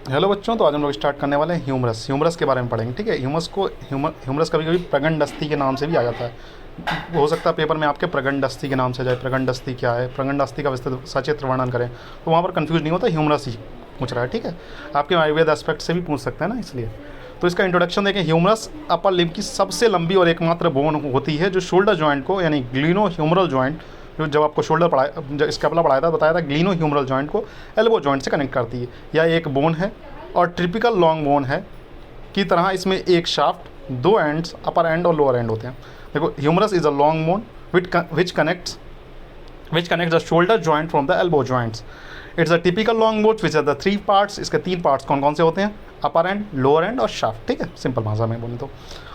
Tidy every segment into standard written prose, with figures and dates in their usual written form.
Hello बच्चों, तो आज हम लोग स्टार्ट करने वाले हैं ह्यूमरस के बारे में पढ़ेंगे। ठीक है। ह्यूमरस कभी कभी प्रगंड अस्थि के नाम से भी आ जाता है। हो सकता है पेपर में आपके प्रगंड अस्थि के नाम से जाए, प्रगंड अस्थि क्या है, प्रगंड अस्थि का विस्तृत सचित्र वर्णन करें, तो वहाँ पर कंफ्यूज नहीं होता, ह्यूमरस ही पूछ रहा है। ठीक है। आपके आयुर्वेद एस्पेक्ट से भी पूछ सकते हैं ना, इसलिए। तो इसका इंट्रोडक्शन देखें। ह्यूमरस अपर लिम्ब की सबसे लंबी और एकमात्र बोन होती है जो शोल्डर जॉइंट को, यानी ग्लीनो ह्यूमरल जॉइंट, जो जब आपको शोल्डर पढ़ाया, जब स्कैपुला पढ़ाया था, बताया था ग्लीनो ह्यूमरल जॉइंट को एल्बो जॉइंट से कनेक्ट करती है। यह एक बोन है और ट्रिपिकल लॉन्ग बोन है की तरह इसमें एक शाफ्ट, दो एंड्स, अपर एंड और लोअर एंड होते हैं। देखो, humerus is a long bone which connects the shoulder joint from the elbow joints. It's a typical long bone which are the three parts. इसके तीन पार्ट्स कौन कौन से होते हैं? अपर एंड, लोअर एंड और शाफ्ट। ठीक है, सिंपल भाषा में बोलें तो।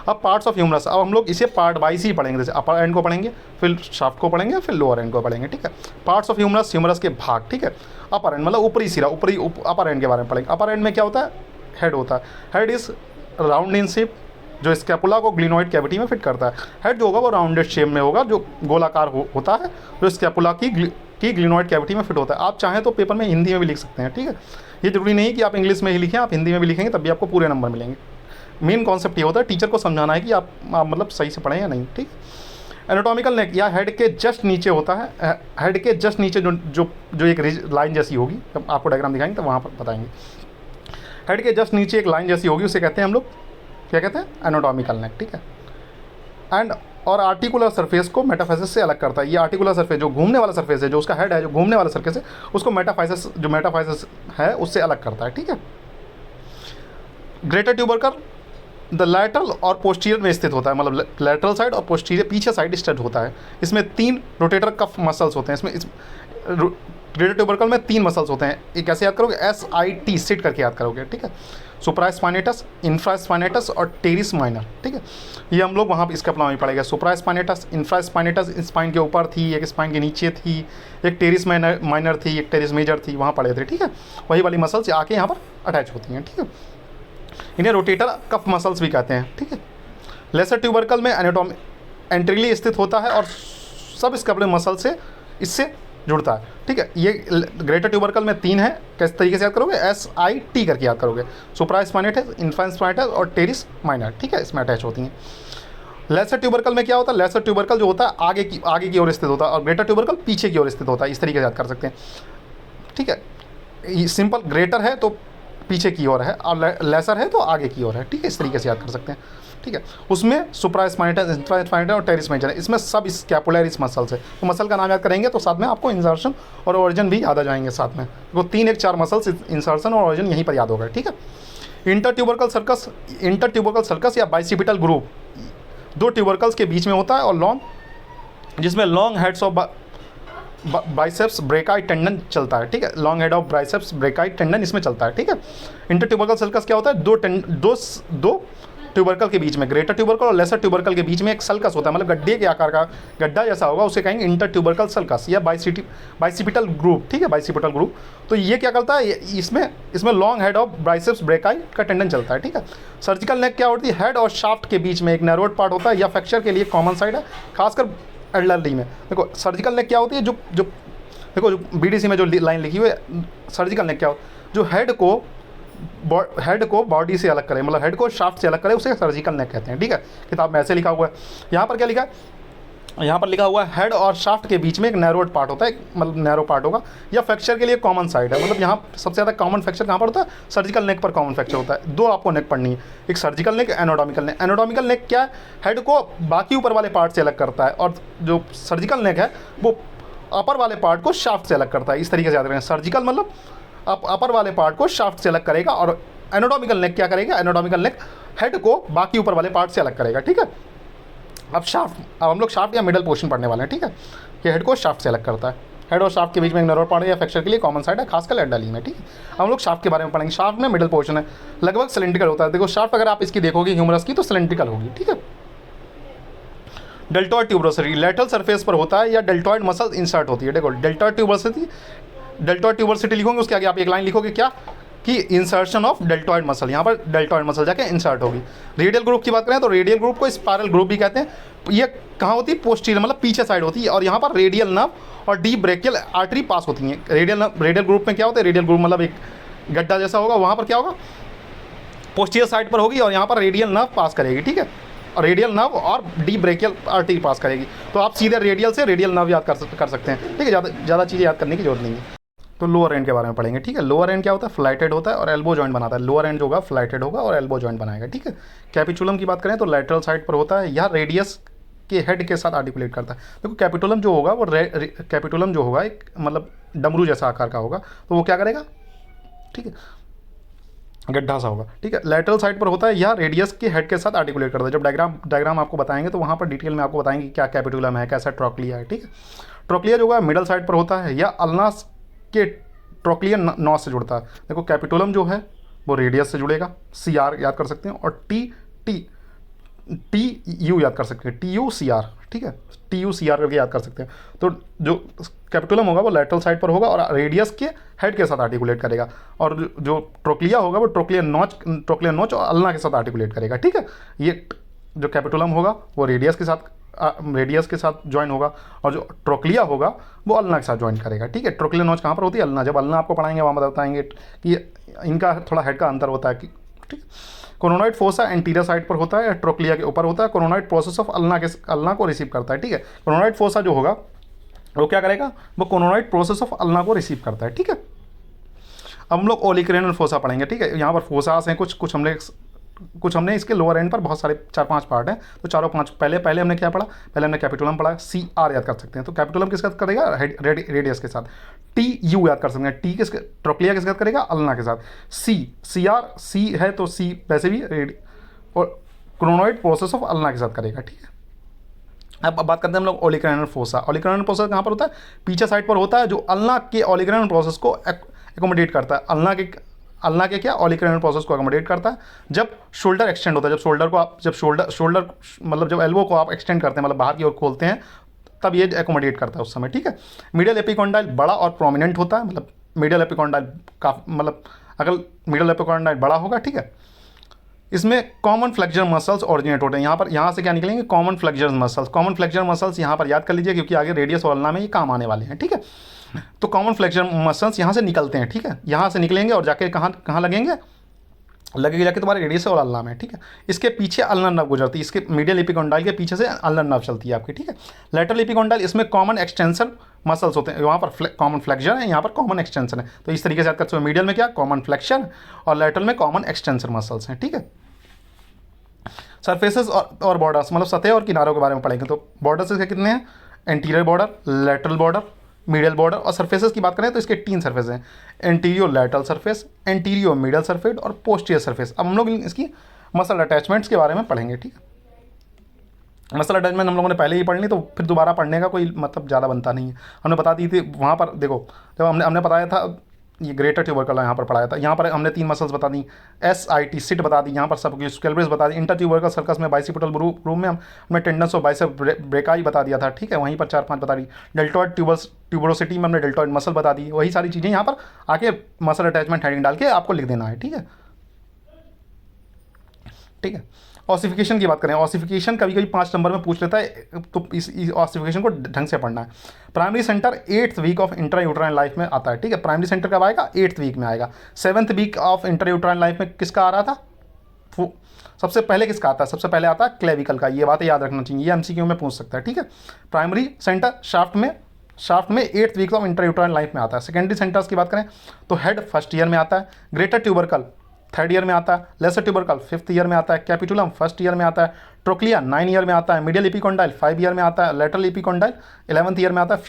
अब पार्ट्स ऑफ ह्यूमरस, अब हम लोग इसे पार्ट वाइज ही पढ़ेंगे। जैसे अपर एंड को पढ़ेंगे, फिर शाफ्ट को पढ़ेंगे, फिर लोअर एंड को पढ़ेंगे। ठीक है। पार्ट्स ऑफ ह्यूमरस, ह्यूमरस के भाग। ठीक है। अपर एंड मतलब ऊपरी सिरा, अपर एंड के बारे में पढ़ेंगे। अपर एंड में क्या होता है? हेड होता है। Head is round in shape, जो स्कैपुला को ग्लिनोइड कैविटी में फिट करता है। हेड जो होगा वो राउंडेड शेप में होगा, जो गोलाकार होता है, जो स्कैपुला की ग्लिनोइड कैविटी में फिट होता है। आप चाहें तो पेपर में हिंदी में भी लिख सकते हैं। ठीक है। ये जरूरी नहीं कि आप इंग्लिश में ही लिखें, आप हिंदी में भी लिखेंगे तब भी आपको पूरे नंबर मिलेंगे। मेन कॉन्सेप्ट ये होता है, टीचर को समझाना है कि आप मतलब सही से पढ़ें या नहीं। ठीक। एनाटॉमिकल नेक या हेड के जस्ट नीचे होता है। हेड के जस्ट नीचे जो एक लाइन जैसी होगी, आपको डायग्राम दिखाएंगे तो वहाँ पर बताएंगे। हेड के जस्ट नीचे एक लाइन जैसी होगी, उसे कहते हैं हम लोग, क्या कहते हैं? एनाटॉमिकल नेक। ठीक है। एंड और आर्टिकुलर सरफेस को मेटाफाइसिस से अलग करता है। ये आर्टिकुलर सरफेस, जो घूमने वाला सरफेस है, जो उसका हेड है, जो घूमने वाला सरफेस है, उसको मेटाफाइसिस है, उससे अलग करता है। ठीक है। ग्रेटर ट्यूबरकल द लैटरल और पोस्टीरियर में स्थित होता है, मतलब लैटरल साइड और पोस्टीरियर पीछे साइड स्टेट होता है। इसमें तीन रोटेटर कफ मसल्स होते हैं। ग्रेटर ट्यूबरकल में तीन मसल्स होते हैं। ये कैसे याद करोगे? SIT, सिट करके याद करोगे। ठीक है। सुप्रास्पाइनेटस, इंफ्रास्पाइनेटस और टेरिस माइनर। ठीक है। ये हम लोग वहाँ पर स्कैपुला में पढ़ेगा। सुप्रास्पाइनेटस, इंफ्रास्पाइनेटस स्पाइन के ऊपर थी, एक स्पाइन के नीचे थी, एक टेरिस माइनर थी, एक टेरिस मेजर थी, वहाँ पढ़े थे। ठीक है। वही वाली मसल्स आके यहाँ पर अटैच होती हैं। ठीक है। इन्हें रोटेटर कफ मसल्स भी कहते हैं। ठीक है। लेसर ट्यूबरकल में एंट्रीली स्थित होता है और सब स्कैपुलर मसल से इससे जुड़ता है। ठीक है। ये ग्रेटर ट्यूबरकल में तीन है। किस तरीके से याद करोगे? SIT करके याद करोगे। सुप्रास्पाइनेटस, इंफ्रास्पाइनेटस और टेरिस माइनर। ठीक है, इसमें अटैच होती हैं। लेसर ट्यूबरकल में क्या होता है? लेसर ट्यूबरकल जो होता है आगे की ओर स्थित होता है और ग्रेटर ट्यूबरकल पीछे की ओर स्थित होता है। इस तरीके से याद कर सकते हैं। ठीक है। सिंपल, ग्रेटर है तो पीछे की ओर है और लेसर है तो आगे की ओर है। ठीक है, इस तरीके से याद कर सकते हैं। ठीक है। उसमें सुप्रास्पाइनेटस, इंफ्रास्पाइनेटस और टेरिस मेजर, इसमें सब स्कैपुलरिस मसल्स है। तो मसल का नाम याद करेंगे तो साथ में आपको इंसर्शन और ओरिजिन भी याद आ जाएंगे साथ में। तो 3, 1, 4 मसल्स, इंसर्शन और ओरिजिन यहीं पर याद होगा। ठीक है। इंटर ट्यूबरकल सर्कस या बाइसिपिटल ग्रुप दो ट्यूबरकल्स के बीच में होता है और जिसमें long heads of biceps brachii tendon चलता है। ठीक है। Long head of biceps brachii tendon इसमें चलता है। ठीक है। इंटर ट्यूबरकल सर्कस क्या होता है? दो ट्यूबरकल के बीच में, ग्रेटर ट्यूबरकल और लेसर ट्यूबरकल के बीच में एक सल्कस होता है, मतलब गड्ढे के आकार का गड्ढा जैसा होगा, उसे कहेंगे इंटर ट्यूबरकल सल्कस या बाइसिपिटल ग्रुप। ठीक है, बाइसिपिटल ग्रुप। तो ये क्या करता है? इसमें long head of biceps brachii का टेंडन चलता है। ठीक है। सर्जिकल नेक क्या होती है? हेड और शाफ्ट के बीच में एक नैरोड पार्ट होता है या फ्रैक्चर के लिए कॉमन साइड है, खासकर एल्डरली में। देखो, सर्जिकल नेक क्या होती है? जो देखो, जो BDC में जो लाइन लिखी हुई है, सर्जिकल नेक क्या हो, जो हेड को बॉडी से अलग करे, मतलब हेड को शाफ्ट से अलग करे, उसे सर्जिकल नेक कहते हैं। ठीक है। किताब में ऐसे लिखा हुआ है। यहाँ पर क्या लिखा है? यहाँ पर लिखा हुआ है हेड और शाफ्ट के बीच में एक नैरोड पार्ट होता है, मतलब नैरो पार्ट होगा, या फ्रैक्चर के लिए कॉमन साइड है। मतलब यहाँ सबसे ज़्यादा कॉमन फ्रैक्चर कहाँ पर होता है? सर्जिकल नेक पर कॉमन फ्रैक्चर होता है। दो आपको नेक पढ़नी है, एक सर्जिकल नेक, एनाटॉमिकल नेक। एनाटॉमिकल नेक क्या है? हेड को बाकी ऊपर वाले पार्ट से अलग करता है, और जो सर्जिकल नेक है वो अपर वाले पार्ट को शाफ्ट से अलग करता है। इस तरीके से याद रखें। सर्जिकल मतलब अपर वाले पार्ट को शाफ्ट से अलग करेगा, और एनाटॉमिकल नेक क्या करेगा? एनाटॉमिकल नेक हेड को बाकी ऊपर वाले पार्ट से अलग करेगा। ठीक है। अब हम लोग शाफ्ट या मिडल पोर्शन पढ़ने वाले हैं। ठीक है। ये हेड को शाफ्ट से अलग करता है। हेड और शाफ्ट के बीच में एक नर्व पार्ट या फ्रैक्चर के लिए कॉमन साइड है, खासकर एल्डरली में। ठीक है। हम लोग शाफ्ट के बारे में पढ़ेंगे। शाफ्ट में मिडल पोर्शन है, लगभग सिलेंड्रिकल होता है। देखो, शाफ्ट अगर आप इसकी देखोगे ह्यूमरस की, तो सिलेंड्रिकल होगी। ठीक है। डेल्टॉइड ट्यूबरोसिटी लेटरल सरफेस पर होता है या डेल्टॉइड मसल इंसर्ट होती है। देखो, डेल्टॉइड ट्यूबरोसिटी लिखोगे, उसके आगे आप एक लाइन लिखोगे क्या? कि इंसर्शन ऑफ डेल्टॉइड मसल। यहाँ पर डेल्टॉइड मसल जाके इंसर्ट होगी। रेडियल ग्रुप की बात करें तो रेडियल ग्रुप को स्पायरल ग्रुप भी कहते हैं। ये कहाँ होती है? पोस्टीरियर, मतलब पीछे साइड होती है, और यहाँ पर रेडियल नर्व और डीप ब्रेकियल आर्टरी पास होती हैं। रेडियल ग्रुप में क्या होता है? रेडियल ग्रुप मतलब गड्ढा जैसा होगा, वहाँ पर क्या होगा, पोस्टीरियर साइड पर होगी और यहाँ पर रेडियल नर्व पास करेगी, ठीक है, और रेडियल नर्व और डीप ब्रेकियल आर्टरी पास करेगी। तो आप सीधे रेडियल से रेडियल नर्व याद कर सकते हैं, ठीक है, ज़्यादा चीज़ें याद करने की जरूरत नहीं है। तो लोअर एंड के बारे में पढ़ेंगे, ठीक है। लोअर एंड क्या होता है, फ्लाइटेड होता है और एल्बो जॉइंट बनाता है। लोअर एंड जो होगा फ्लाइटेड होगा और एल्बो जॉइंट बनाएगा, ठीक है। कैपिचुलम की बात करें तो लेटरल साइड पर होता है, यह रेडियस के हेड के साथ आर्टिकुलेट करता है। देखो कैपिटुलम जो होगा वो कैपिटुलम जो होगा एक मतलब डमरू जैसा आकार का होगा, तो वो क्या करेगा, ठीक है, गड्ढा सा होगा, ठीक है। लेटरल साइड पर होता है, यह रेडियस के हेड के साथ आर्टिकुलेट करता है। जब डायग्राम आपको बताएंगे तो वहाँ पर डिटेल में आपको बताएंगे क्या कैपिटुलम है, कैसा ट्रोक्लिया है, ठीक है। ट्रोक्लिया जो होगा मिडल साइड पर होता है, यह अल्नास के ट्रोक्लिया नॉस से जुड़ता है। देखो कैपिटुलम जो है वो रेडियस से जुड़ेगा, सी आर याद कर सकते हैं, और टी यू याद कर सकते हैं, टी यू सी आर, ठीक है, टी यू सी आर करके याद कर सकते हैं। तो जो कैपिटुलम होगा वो लेटरल साइड पर होगा और रेडियस के हेड के साथ आर्टिकुलेट करेगा, और जो ट्रोक्लिया होगा वो ट्रोक्लिया नोच और अल्ना के साथ आर्टिकुलेट करेगा, ठीक है। ये जो कैपिटुलम होगा वो रेडियस के साथ ज्वाइन होगा, और जो ट्रोक्लिया होगा वो अल्ना के साथ ज्वाइन करेगा, ठीक है। ट्रोक्लिया नोच कहाँ पर होती है, अल्ना। जब अल्ना आपको पढ़ाएंगे वहाँ बताएंगे कि इनका थोड़ा हेड का अंतर होता है, कि ठीक। कोरोनॉइड फोसा एंटीरियर साइड पर होता है, ट्रोक्लिया के ऊपर होता है। कोरोनॉइड प्रोसेस ऑफ अल्ना को रिसीव करता है, ठीक है। कोरोनॉइड फोसा जो होगा वो क्या करेगा, वो कोरोनॉइड प्रोसेस ऑफ अल्ना को रिसीव करता है, ठीक है। अब हम लोग ओलिक्रेनल फोसा पढ़ेंगे, ठीक है। यहाँ पर फोसास हैं कुछ हमने इसके लोअर एंड पर बहुत सारे 4-5 पार्ट हैं, तो चारों 5 पहले हमने क्या पढ़ा, पहले हमने कैपिटुलम पढ़ा, सी आर याद कर सकते हैं। तो कैपिटुलम किसके साथ करेगा, रेडियस के साथ। टी यू याद कर सकते हैं, टी किसके, ट्रोक्लिया किसके साथ करेगा, अल्ना के साथ। सी आर सी है तो सी वैसे भी और क्रोनोइड प्रोसेस ऑफ अल्ना के साथ करेगा, ठीक है। अब बात करते हैं हम लोग ओलिक्रेनल फोसा। ओलिक्रेनल प्रोसेस कहाँ पर होता है, पीछे साइड पर होता है, जो अल्ना के ओलिक्रेनल प्रोसेस को एकोमोडेट करता है। अल्ना के क्या, ओलिक्रेनल प्रोसेस को एकोमोडेट करता है। जब शोल्डर एक्सटेंड होता है, जब शोल्डर मतलब जब एल्बो को आप एक्सटेंड करते हैं, मतलब बाहर की ओर खोलते हैं, तब ये एकोमोडेट करता है उस समय, ठीक है। मीडियल एपिकॉन्डाइल बड़ा और प्रोमिनेंट होता है, मतलब मीडियल एपिकॉन्डाइल का मतलब अगर मीडियल एपिकॉन्डाइल बड़ा होगा, ठीक है। इसमें कॉमन फ्लेक्सर मसल्स ऑरिजिनेट होते हैं। यहाँ से क्या निकलेंगे, common flexor muscles. Common flexor muscles यहाँ पर याद कर लीजिए, क्योंकि आगे रेडियस और अल्ना में ये काम आने वाले हैं, ठीक है। तो कॉमन फ्लेक्सर मसल्स यहाँ से निकलते हैं, ठीक है, यहाँ से निकलेंगे और जाके कहाँ लगेंगे, जाके तुम्हारे रेडियस और अल्ना में, ठीक है। इसके पीछे अल्नर नर्व गुजरती है, इसके मीडियल एपिकॉन्डाइल के पीछे से अल्नर नर्व चलती है आपकी, ठीक है। लेटरल एपिकॉन्डाइल, इसमें कॉमन एक्सटेंशन मसल्स होते हैं, वहाँ पर कॉमन फ्लेक्सर है, यहाँ पर कॉमन एक्सटेंशन है। तो इस तरीके से याद कर सकते हो, मीडियल में क्या, कॉमन फ्लेक्सर, और लेटरल में कॉमन एक्सटेंशन मसल्स हैं, ठीक है। सरफेसेस और बॉर्डर्स, मतलब सतह और किनारों के बारे में पढ़ेंगे। तो बॉर्डर्स इसके कितने हैं, anterior border, lateral border, medial border. और सरफेसेस की बात करें तो इसके 3 सरफेस हैं, एंटीरियो लेटरल सरफेस, एंटीरियो मीडियल सरफेस और पोस्टीरियर सरफेस। अब हम लोग इसकी मसल अटैचमेंट्स के बारे में पढ़ेंगे, ठीक है। मसल अटैचमेंट हम लोगों ने पहले ही पढ़ ली, तो फिर दोबारा पढ़ने का कोई मतलब ज़्यादा बनता नहीं है, हमने बता दी थी वहाँ पर। देखो जब हमने बताया था ये ग्रेटर ट्यूबरकल यहाँ पर पढ़ाया था, यहाँ पर हमने 3 मसल्स बता दी, SIT सिट बता दी, यहाँ पर सब स्केलेब्रस बता दी। इंटर ट्यूबरकल सर्कस में बाइसिपिटल रूम में हमने टेंडन्स और बाइसेप ब्रेकाई बता दिया था, ठीक है, वहीं पर 4-5 बता दी। डेल्टॉइड ट्यूबरोसिटी में हमने डेल्टॉइड मसल बता दी। वही सारी चीज़ें यहाँ पर आके मसल अटैचमेंट हेडिंग डाल के आपको लिख देना है, ठीक है, ठीक है। ऑसिफिकेशन की बात करें, ऑसिफिकेशन कभी कभी 5 नंबर में पूछ लेता है, तो इस ऑसिफिकेशन को ढंग से पढ़ना है। Primary centre 8th week of intrauterine life में आता है, ठीक है। प्राइमरी सेंटर कब आएगा, 8th वीक में आएगा। 7th week of intrauterine life में किसका आ रहा था, सबसे पहले किसका आता है, सबसे पहले आता है क्लेविकल का। ये बातें याद रखना चाहिए, ये MCQ में पूछ सकता है, ठीक है। प्राइमरी सेंटर शाफ्ट में 8th week of intrauterine life में आता है। सेकेंडरी सेंटर्स की बात करें तो हेड 1st ईयर में आता है, ग्रेटर ट्यूबरकल 3rd ईयर में आता है, लेसर ट्यूबरकल 5th ईयर में आता है, कैपिटुलम 1st ईयर में आता है, ट्रोक्लिया 9 ईयर में आता है, मीडियल एपिकॉन्डाइल 5 ईयर में आता है, लेटरल एपिकॉन्डाइल 11th ईयर में आता है।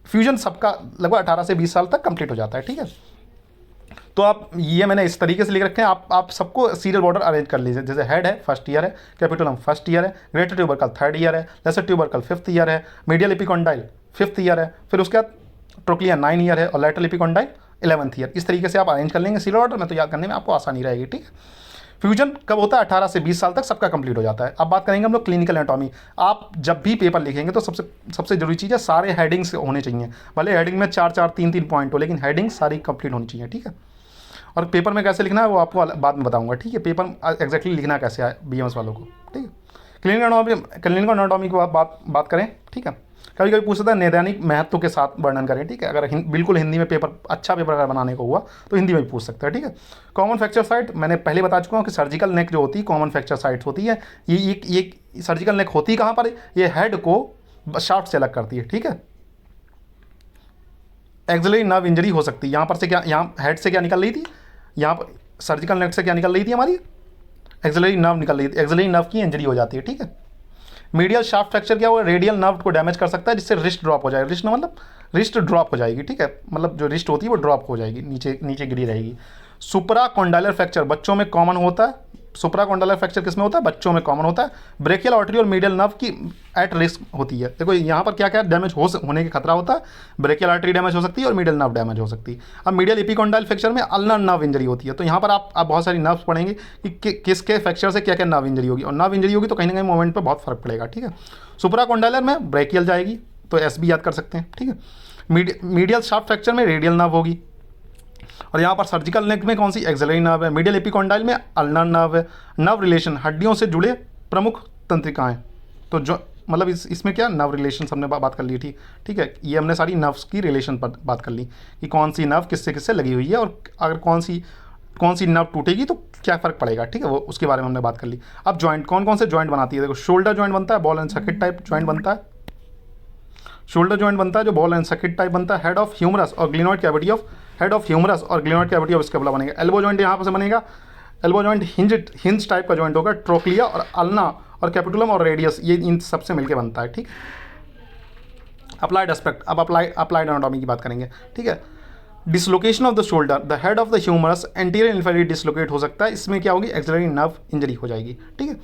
फ्यूजन सबका लगभग 18 से 20 साल तक कंप्लीट हो जाता है, ठीक है। तो आप ये मैंने इस तरीके से लिख रखे हैं, आप सबको सीरियल बॉर्डर अरेंज कर लीजिए। जैसे हेड है 1st ईयर है, कैपिटुलम 1st ईयर है, ग्रेटर ट्यूबरकल 3rd ईयर है, लेसर ट्यूबरकल 5th ईयर है, मीडियल एपिकॉन्डाइल 5th ईयर है, फिर उसके बाद ट्रोक्लिया 9 ईयर है और लेटरल एपिकॉन्डाइल 11th ईयर। इस तरीके से आप अरेंज कर लेंगे सीरियल ऑर्डर में, तो याद करने में आपको आसानी रहेगी, ठीक है। फ्यूजन कब होता है, 18 से 20 साल तक सबका कंप्लीट हो जाता है। अब बात करेंगे हम लोग क्लिनिकल एनाटॉमी। आप जब भी पेपर लिखेंगे तो सबसे जरूरी चीज़ है सारे हेडिंग्स होने चाहिए, भले हेडिंग में 4-4 3-3 पॉइंट हो, लेकिन हेडिंग सारी कंप्लीट होनी चाहिए, ठीक है। और पेपर में कैसे लिखना है वो आपको बाद में बताऊंगा, ठीक है। पेपर एग्जैक्टली लिखना कैसे है BMS वालों को, ठीक है। क्लिनिकल एनाटॉमी की बात करें, ठीक है। कभी कभी पूछ सकता है नैदानिक महत्व के साथ वर्णन करें, ठीक है। अगर बिल्कुल हिंदी में पेपर, अच्छा पेपर अगर बनाने को हुआ तो हिंदी में भी पूछ सकता है, ठीक है। कॉमन फ्रैक्चर साइट मैंने पहले बता चुका हूँ कि सर्जिकल नेक जो होती है कॉमन फ्रैक्चर साइट होती है। ये सर्जिकल नेक होती कहाँ पर, ये हेड को शाफ्ट से अलग करती है, ठीक है। एक्सिलरी नर्व इंजरी हो सकती है, यहाँ पर से क्या, यहाँ हेड से क्या निकल रही थी, यहाँ पर सर्जिकल नेक से क्या निकल रही थी हमारी, एक्सिलरी नर्व निकल रही थी, एक्सिलरी नर्व की इंजरी हो जाती है, ठीक है। मीडियल शाफ्ट फ्रैक्चर क्या हुआ, रेडियल नर्व को डैमेज कर सकता है जिससे रिस्ट ड्रॉप हो जाएगा, रिस्ट मतलब रिस्ट ड्रॉप हो जाएगी, ठीक है। मतलब जो रिस्ट होती है वो ड्रॉप हो जाएगी, नीचे नीचे गिरी रहेगी। सुपरा कॉन्डाइलर फ्रैक्चर बच्चों में कॉमन होता है। सुपरा कॉन्डाइलर फ्रैक्चर किस में होता है, बच्चों में कॉमन होता है। ब्रेकियल आर्टरी और मीडियल नर्व की एट रिस्क होती है। देखो यहाँ पर क्या क्या डैमेज होने का खतरा होता है, ब्रेकियल आर्टरी डैमेज हो सकती है और मीडियल नर्व डैमेज हो सकती है। अब मीडियल एपिकॉन्डाइल फ्रैक्चर में अल्नर नर्व इंजरी होती है। तो यहाँ पर आप बहुत सारी नर्व्स पढ़ेंगे कि किसके फ्रैक्चर से क्या क्या नर्व इंजरी होगी, और नर्व इंजरी होगी तो कहीं ना कहीं मूवमेंट पर बहुत फर्क पड़ेगा, ठीक है। सुपरा कॉन्डाइलर में ब्रेकियल जाएगी, तो एस भी याद कर सकते हैं, ठीक है। मीडियल शाफ्ट फ्रैक्चर में रेडियल नर्व होगी, और यहाँ पर सर्जिकल नेक में कौन सी, एक्सिलरी नर्व है। मीडियल एपिकॉन्डाइल में अल्नर नर्व है। नर्व रिलेशन हड्डियों से जुड़े प्रमुख तंत्रिकाएं, तो जो मतलब इसमें क्या नर्व रिलेशन हमने बात कर ली थी, ठीक है। ये हमने सारी नर्व्स की रिलेशन पर बात कर ली कि कौन सी नर्व किससे किससे लगी हुई है, और अगर कौन सी नर्व टूटेगी तो क्या फ़र्क पड़ेगा, ठीक है, वो उसके बारे में हमने बात कर ली। अब जॉइंट कौन कौन से जॉइंट बनाती है, देखो शोल्डर जॉइंट बनता है, ball and circuit type joint बनता है। शोल्डर जॉइंट बनता है जो बॉल एंड सर्किट टाइप बनता है। हेड ऑफ ह्यूमरस और ग्लिनोइड कैविटी ऑफ स्केपुला बनेगा। एल्बो जॉइंट यहाँ पर से बनेगा। एल्बो जॉइंट हिंज टाइप का जॉइंट होगा। ट्रोक्लिया और अल्ना और कैपिटुलम और रेडियस, ये इन सबसे मिलकर बनता है, ठीक। अप्लाइड एस्पेक्ट, अब अप्लाइड एनाटॉमी की बात करेंगे, ठीक है। Dislocation of the shoulder, the head of the humerus anterior inferior dislocate हो सकता है, इसमें क्या होगी, एक्सिलरी नर्व इंजरी हो जाएगी, ठीक है।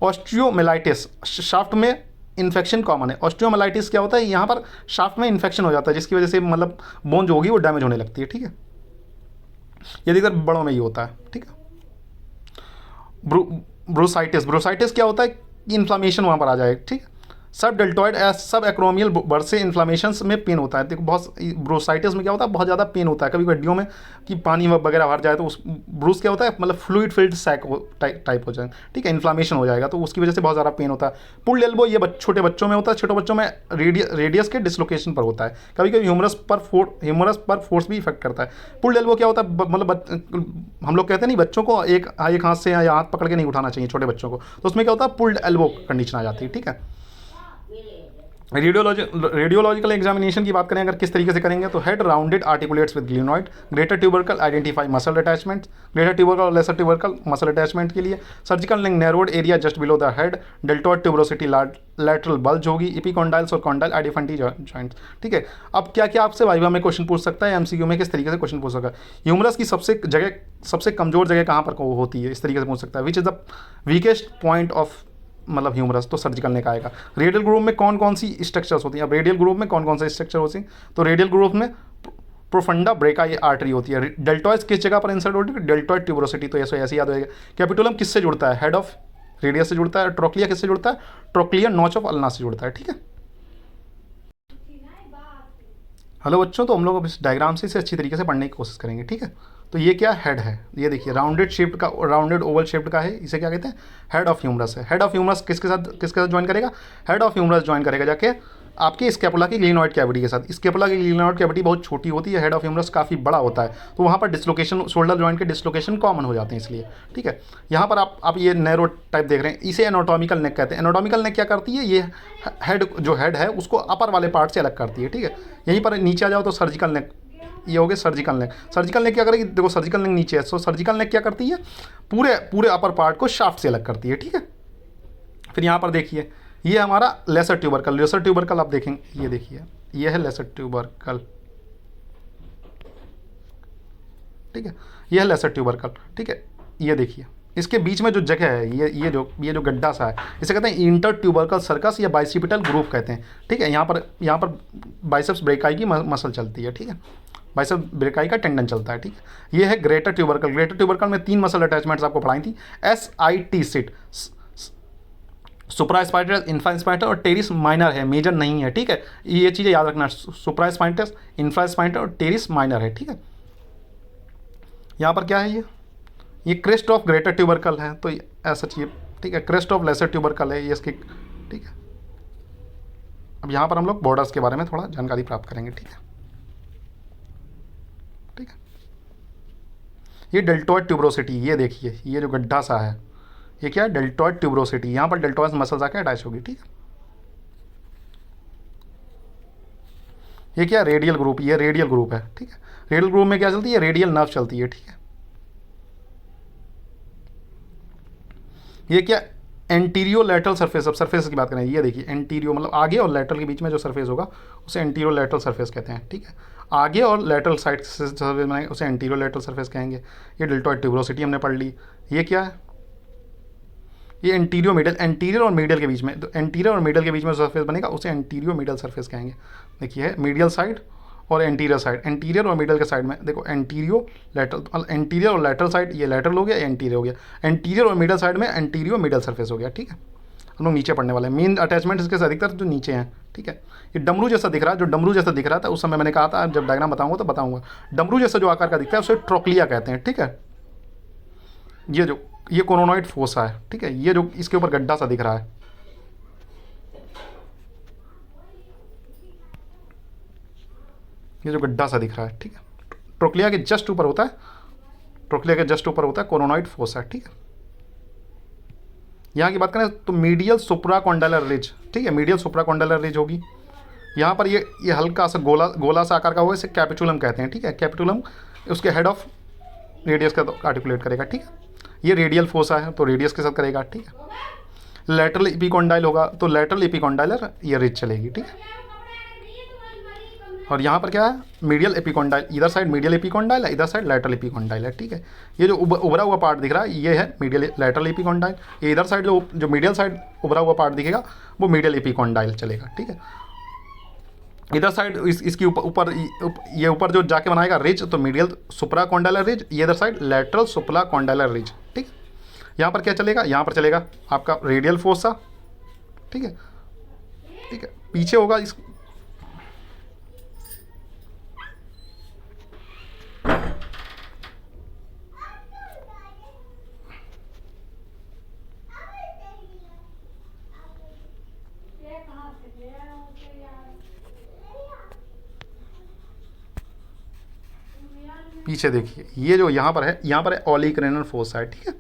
ऑस्टियोमेलाइटिस, शाफ्ट में इन्फेक्शन कॉमन है। ऑस्टियोमेलाइटिस क्या होता है, यहाँ पर शाफ्ट में इन्फेक्शन हो जाता है जिसकी वजह से मतलब बोन जो होगी वो डैमेज होने लगती है, ठीक है। ये अधिकतर बड़ों में ही होता है, ठीक है। ब्रोसाइटिस क्या होता है, इन्फ्लामेशन वहाँ पर आ जाए, ठीक है। सब डेल्टॉइड सब एक्रोमियल बर्ड से इन्फ्लामेशन में पेन होता है। देखो बहुत ब्रोसाइटिस में क्या होता है, बहुत ज़्यादा पेन होता है, कभी हड्डियों में कि पानी वगैरह भर जाए तो उस ब्रूस क्या होता है, मतलब फ्लूइड फिल्ड सैक टाइप हो जाए, ठीक है, इन्फ्लामेशन हो जाएगा तो उसकी वजह से बहुत ज़्यादा पेन होता है। पुल्ड एल्बो ये छोटे बच्चों में होता है, छोटे बच्चों में रेडियस के डिसलोकेशन पर होता है। कभी कभी ह्यूमरस पर फोर्स भी इफेक्ट करता है। पुल्ड एल्बो क्या होता है, मतलब हम लोग कहते हैं नहीं बच्चों को एक हाथ से या हाथ पकड़ के नहीं उठाना चाहिए छोटे बच्चों को, तो उसमें क्या होता है, पुल्ड एल्बो कंडीशन आ जाती है, ठीक है। रेडियोलॉजिकल एग्जामिनेशन की बात करें अगर किस तरीके से करेंगे, तो head rounded articulates with glenoid. Greater tubercle identify muscle attachment, greater tubercle और लेसर ट्यूबरकल मसल अटैचमेंट के लिए। Surgical link narrowed area just below the head. Deltoid tuberosity lateral bulge होगी। इपिकॉन्डाइल्स और कॉन्डाइल एडिफेंटी जॉइंट्स, ठीक है। अब क्या क्या आपसे वाइवा में क्वेश्चन पूछ सकता है, एमसीक्यू में किस तरीके से क्वेश्चन पूछ सकता है। ह्यूमरस की सबसे कमजोर जगह कहाँ पर होती है, इस तरीके से पूछ सकता है। Which is the weakest point of मतलब ह्यूमरस, तो सर्जिकल नेक आएगा। रेडियल ग्रुप में कौन कौन सी स्ट्रक्चर्स होती हैं, अब रेडियल ग्रुप में कौन कौन से स्ट्रक्चर होती हैं, तो रेडियल ग्रुप में प्रोफंडा ब्रेका ये आर्टरी होती है। डेल्टॉइड किस जगह पर इंसर्ट होती है, डेल्टॉइड ट्यूबरोसिटी, तो ऐसे याद होगा। कैपिटुलम किससे जुड़ता है, हेड ऑफ रेडियस से जुड़ता है। ट्रोक्लिया किससे जुड़ता है, ट्रोक्लिया नॉच ऑफ अल्ना से जुड़ता है, ठीक है। हेलो बच्चों, तो हम लोग अब इस डायग्राम से इसे अच्छी तरीके से पढ़ने की कोशिश करेंगे, ठीक है। तो ये क्या हेड है, ये देखिए राउंडेड ओवल शेप्ड का है, इसे क्या कहते हैं, हेड ऑफ ह्यूमरस है। हेड ऑफ ह्यूमरस किसके साथ ज्वाइन करेगा, हेड ऑफ ह्यूमरस ज्वाइन करेगा जाके आपके स्केपुला की ग्लिनोइड कैविटी के साथ। स्केपुला की ग्लिनोइड कैविटी बहुत छोटी होती है, हेड ऑफ ह्यूमरस काफ़ी बड़ा होता है, तो वहाँ पर डिसलोकेशन, शोल्डर जॉइंट के डिसलोकेशन कॉमन हो जाते हैं इसलिए, ठीक है। यहाँ पर आप ये नैरो टाइप देख रहे हैं, इसे एनाटॉमिकल नेक कहते हैं। एनाटॉमिकल नेक क्या करती है, ये हेड है उसको अपर वाले पार्ट से अलग करती है, ठीक है। यहीं पर नीचे आ जाओ तो सर्जिकल नेक, ये हो गया सर्जिकल नेक। सर्जिकल नेक क्या करेगी, देखो सर्जिकल नेक नीचे है, तो सर्जिकल नेक क्या करती है, पूरे अपर पार्ट को शाफ्ट से अलग करती है, ठीक है। फिर यहाँ पर देखिए ये हमारा लेसर ट्यूबरकल आप देखेंगे, ये देखिए ये है लेसर ट्यूबरकल, ठीक है, ये है लेसर ट्यूबरकल, ठीक है। ये देखिए इसके बीच में जो जगह है, ये जो गड्ढा सा है, इसे कहते हैं इंटर ट्यूबरकल सर्कस या बाइसिपिटल ग्रुप कहते हैं, ठीक है। यहाँ पर बाइसेप्स ब्रेकाई की मसल चलती है, ठीक है, बाइसेप्स ब्रेकाई का टेंडन चलता है, ठीक है। ये है ग्रेटर ट्यूबरकल में 3 मसल अटैचमेंट्स आपको पढ़ाई थी, SIT सिट, सुप्रास्पाइनटस, इंफ्रास्पाइनटस और टेरिस माइनर है, मेजर नहीं है, ठीक है। ये चीज़ें याद रखना, सुप्रास्पाइनटस, इंफ्रास्पाइनटस और टेरिस माइनर है, ठीक है। यहाँ पर क्या है, ये क्रेस्ट ऑफ ग्रेटर ट्यूबरकल है, तो ऐसा चाहिए, ठीक है। क्रेस्ट ऑफ लेसर ट्यूबरकल है ये इसकी, ठीक है। अब यहाँ पर हम लोग बॉर्डर्स के बारे में थोड़ा जानकारी प्राप्त करेंगे, ठीक है। ठीक है, ये डेल्टॉइड ट्यूबरोसिटी, ये देखिए ये जो गड्ढा सा है ये क्या है, डेल्टॉइड ट्यूबरोसिटी। यहाँ पर डेल्टॉइड मसल्स आके अटैच होगी, ठीक है। ये क्या, रेडियल ग्रुप, ये रेडियल ग्रुप है, ठीक है। रेडियल ग्रुप में क्या चलती है, रेडियल नर्व चलती है, ठीक है। ये क्या, एंटीरियो लैटरल सरफेस। अब सरफेस की बात करें, ये देखिए एंटीरियो मतलब आगे और लैटरल के बीच में जो सरफेस होगा उसे एंटीरियो लैटरल सरफेस कहते हैं, ठीक है। आगे और लैटरल साइड से सरफेस बनाएंगे उसे एंटीरियो लैटरल सरफेस कहेंगे। ये डेल्टॉइड ट्यूबरोसिटी हमने पढ़ ली। ये क्या है, ये एंटीरियो मीडियल, एंटीरियर और मीडियल के बीच में, तो एंटीरियर और मीडियल के बीच में सरफेस बनेगा उसे एंटीरियो मीडियल सरफेस कहेंगे। देखिए है मीडियल साइड और एंटीरियर साइड, एंटीरियर और मीडियल के साइड में देखो एंटीरियो लैटरल, मतलब एंटीरियर और लैटरल साइड, ये लैटरल हो गया, एंटीरियर हो गया। एंटीरियर और मीडियल साइड में एंटीरियो मीडियल सरफेस हो गया, ठीक है। हम लोग नीचे पढ़ने वाले हैं, मेन अटैचमेंट इसके अधिकतर जो नीचे हैं, ठीक है। ये डमरू जैसा दिख रहा है, जो डमरू जैसा दिख रहा था उस समय मैंने कहा था, जब डायग्राम बताऊंगा तो बताऊंगा। डमरू जैसा जो आकार का दिखता है उसे ट्रोक्लिया कहते हैं, ठीक है। ये कोरोनॉइड फोसा है, ठीक है। ये जो इसके ऊपर गड्ढा सा दिख रहा है, ये जो गड्ढा सा दिख रहा है, ठीक है, ट्रोक्लिया के जस्ट ऊपर होता है, ट्रोक्लिया के जस्ट ऊपर होता है कोरोनॉइड फोसा, ठीक है। यहाँ की बात करें तो मीडियल सुप्राकॉन्डाइलर रिज, ठीक है, मीडियल सुप्राकॉन्डाइलर रिज होगी। यहाँ पर ये हल्का सा गोला सा आकार का होगा, इसे कैपिटुलम कहते हैं, ठीक है। कैपिटुलम उसके हेड ऑफ रेडियस का आर्टिकुलेट करेगा, ठीक है। ये रेडियल फोसा है तो रेडियस के साथ करेगा, ठीक है। लैटरल एपिकॉन्डाइल होगा तो लैटरल एपिकॉन्डाइलर ये रिज चलेगी, ठीक है। और यहाँ पर क्या है, मीडियल एपिकॉन्डाइल, इधर साइड मीडियल एपिकॉन्डाइल है, इधर साइड लैटरल एपिकॉन्डाइल है, ठीक है। ये जो उभरा हुआ पार्ट दिख रहा है ये है मीडियल लैटरल एपिकॉन्डाइल। ये इधर साइड जो मीडियल साइड उभरा हुआ पार्ट दिखेगा वो मीडियल एपिकॉन्डाइल चलेगा, ठीक है। इधर साइड इसकी ऊपर ये ऊपर जो जाके बनाएगा रिज तो मीडियल सुप्राकॉन्डाइलर रिज, ये इधर साइड लैटरल सुप्राकॉन्डाइलर रिज, ठीक है। यहाँ पर क्या चलेगा, यहाँ पर चलेगा आपका रेडियल फोसा, ठीक है, ठीक है। पीछे होगा इस पीछे देखिए ये जो यहाँ पर है ओलिक रेनल फोसा है, ठीक है।